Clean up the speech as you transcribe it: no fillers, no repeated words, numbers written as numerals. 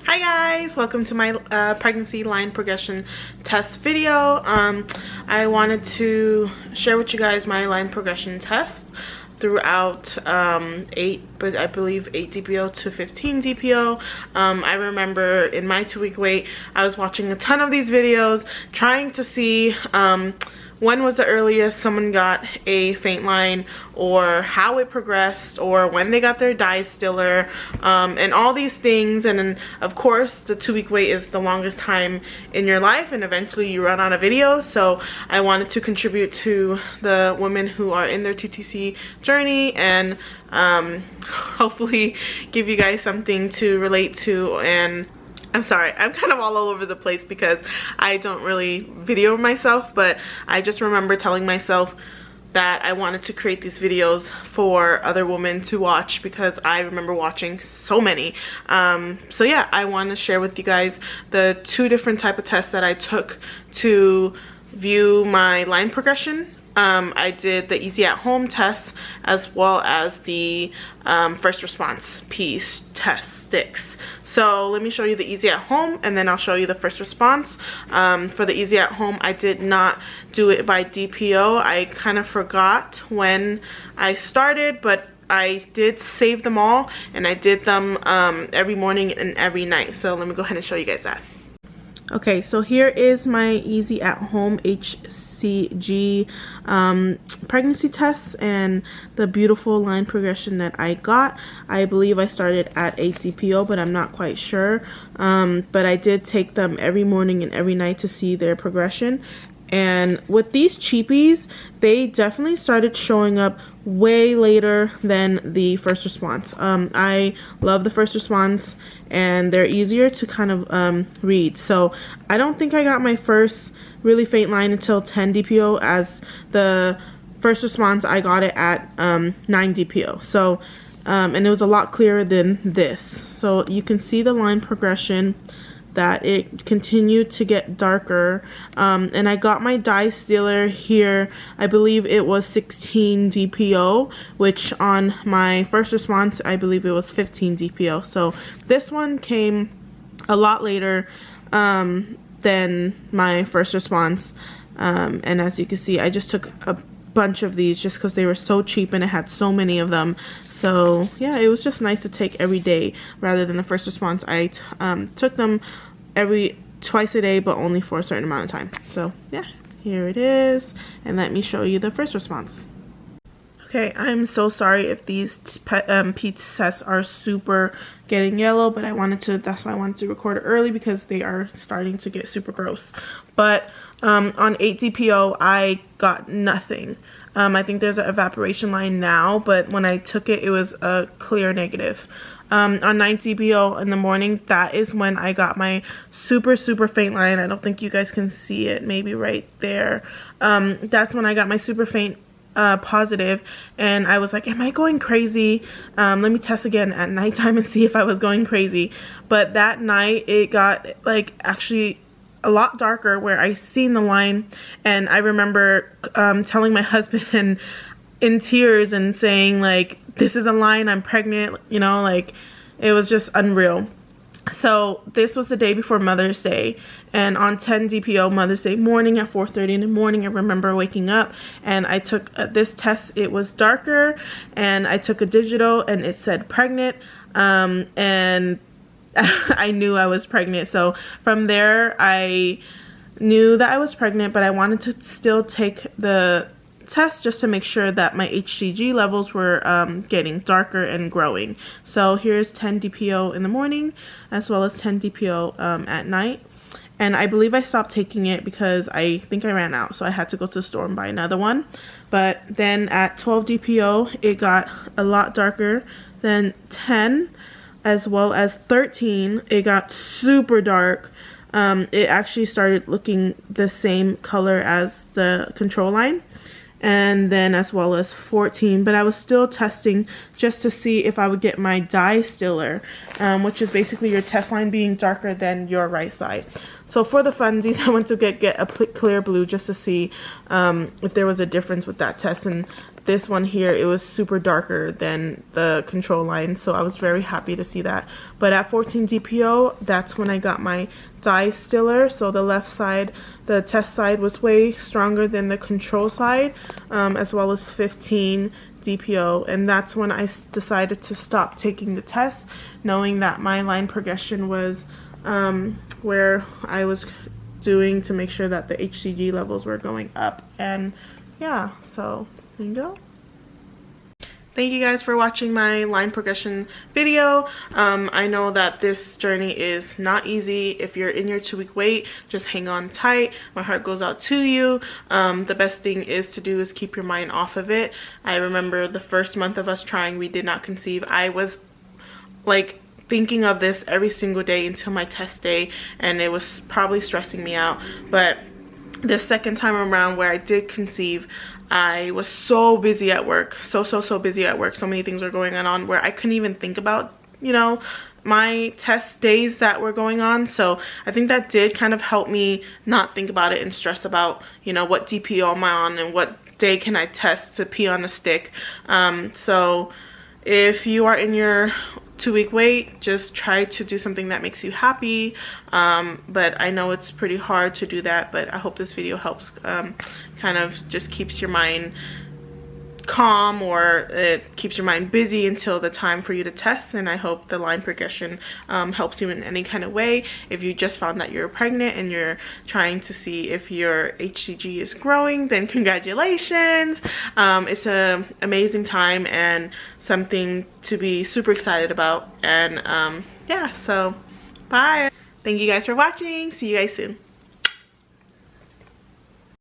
Hi guys, welcome to my pregnancy line progression test video. I wanted to share with you guys my line progression test throughout 8 DPO to 15 DPO. I remember in my 2-week wait, I was watching a ton of these videos trying to see when was the earliest someone got a faint line, or how it progressed, or when they got their dye stiller, and all these things. And then of course the 2-week wait is the longest time in your life, and eventually you run out of videos. So I wanted to contribute to the women who are in their TTC journey, and hopefully give you guys something to relate to. And I'm sorry, I'm kind of all over the place because I don't really video myself, but I just remember telling myself that I wanted to create these videos for other women to watch because I remember watching so many. So yeah, I want to share with you guys the 2 different type of tests that I took to view my line progression. I did the easy at home test as well as the first response piece test sticks. So let me show you the easy at home, and then I'll show you the first response. For the easy at home, I did not do it by DPO. I kind of forgot when I started, but I did save them all, and I did them every morning and every night. So let me go ahead and show you guys that. Okay, so here is my easy at home HCG pregnancy tests and the beautiful line progression that I got. I believe I started at 8 DPO, but I'm not quite sure. But I did take them every morning and every night to see their progression. And with these cheapies, they definitely started showing up way later than the first response. I love the first response, and they're easier to kind of read. So I don't think I got my first really faint line until 10 DPO. As the first response, I got it at 9 DPO. So and it was a lot clearer than this. So you can see the line progression, that it continued to get darker, and I got my dye stiller here. I believe it was 16 DPO, which on my first response I believe it was 15 DPO. So this one came a lot later than my first response, and as you can see, I just took a bunch of these just because they were so cheap and it had so many of them. So yeah, it was just nice to take every day rather than the first response. I took them twice a day, but only for a certain amount of time. So yeah, here it is, and let me show you the first response. Okay, I'm so sorry if these Pete's tests are super getting yellow, but that's why I wanted to record it early, because they are starting to get super gross. But on 8 DPO, I got nothing. I think there's an evaporation line now, but when I took it, it was a clear negative. On 9 DPO in the morning, that is when I got my super faint line. I don't think you guys can see it, maybe right there. That's when I got my super faint positive, and I was like, am I going crazy? Let me test again at nighttime and see if I was going crazy. But that night it got like actually a lot darker, where I seen the line, and I remember telling my husband and in tears and saying like, this is a line, I'm pregnant, you know, like it was just unreal. So this was the day before Mother's Day, and on 10 DPO Mother's Day morning at 4:30 in the morning, I remember waking up and I took this test. It was darker, and I took a digital and it said pregnant, and I knew I was pregnant. So from there I knew that I was pregnant, but I wanted to still take the test just to make sure that my HCG levels were getting darker and growing. So here's 10 DPO in the morning as well as 10 DPO at night, and I believe I stopped taking it because I think I ran out, so I had to go to the store and buy another one. But then at 12 DPO it got a lot darker. Then 10 as well as 13, it got super dark. It actually started looking the same color as the control line. And then as well as 14, but I was still testing just to see if I would get my dye stiller, which is basically your test line being darker than your right side. So for the funsies, I went to get a clear blue just to see if there was a difference with that test, and this one here, it was super darker than the control line, so I was very happy to see that. But at 14 DPO, that's when I got my dye stiller. So the left side, the test side, was way stronger than the control side, as well as 15 DPO, and that's when I decided to stop taking the test, knowing that my line progression was where I was doing to make sure that the HCG levels were going up. And yeah, so there you go. Thank you guys for watching my line progression video. I know that this journey is not easy. If you're in your 2-week wait, just hang on tight. My heart goes out to you. The best thing is to do is keep your mind off of it. I remember the first month of us trying, we did not conceive. I was like thinking of this every single day until my test day, and it was probably stressing me out. But the second time around where I did conceive, I was so busy at work, so busy at work. So many things were going on where I couldn't even think about, you know, my test days that were going on. So I think that did kind of help me not think about it and stress about, you know, what DPO am I on and what day can I test to pee on a stick. So if you are in your 2-week wait, just try to do something that makes you happy. But I know it's pretty hard to do that, but I hope this video helps, kind of just keeps your mind calm, or it keeps your mind busy until the time for you to test. And I hope the line progression helps you in any kind of way. If you just found that you're pregnant and you're trying to see if your HCG is growing, then congratulations. It's an amazing time and something to be super excited about. And yeah, so bye. Thank you guys for watching. See you guys soon.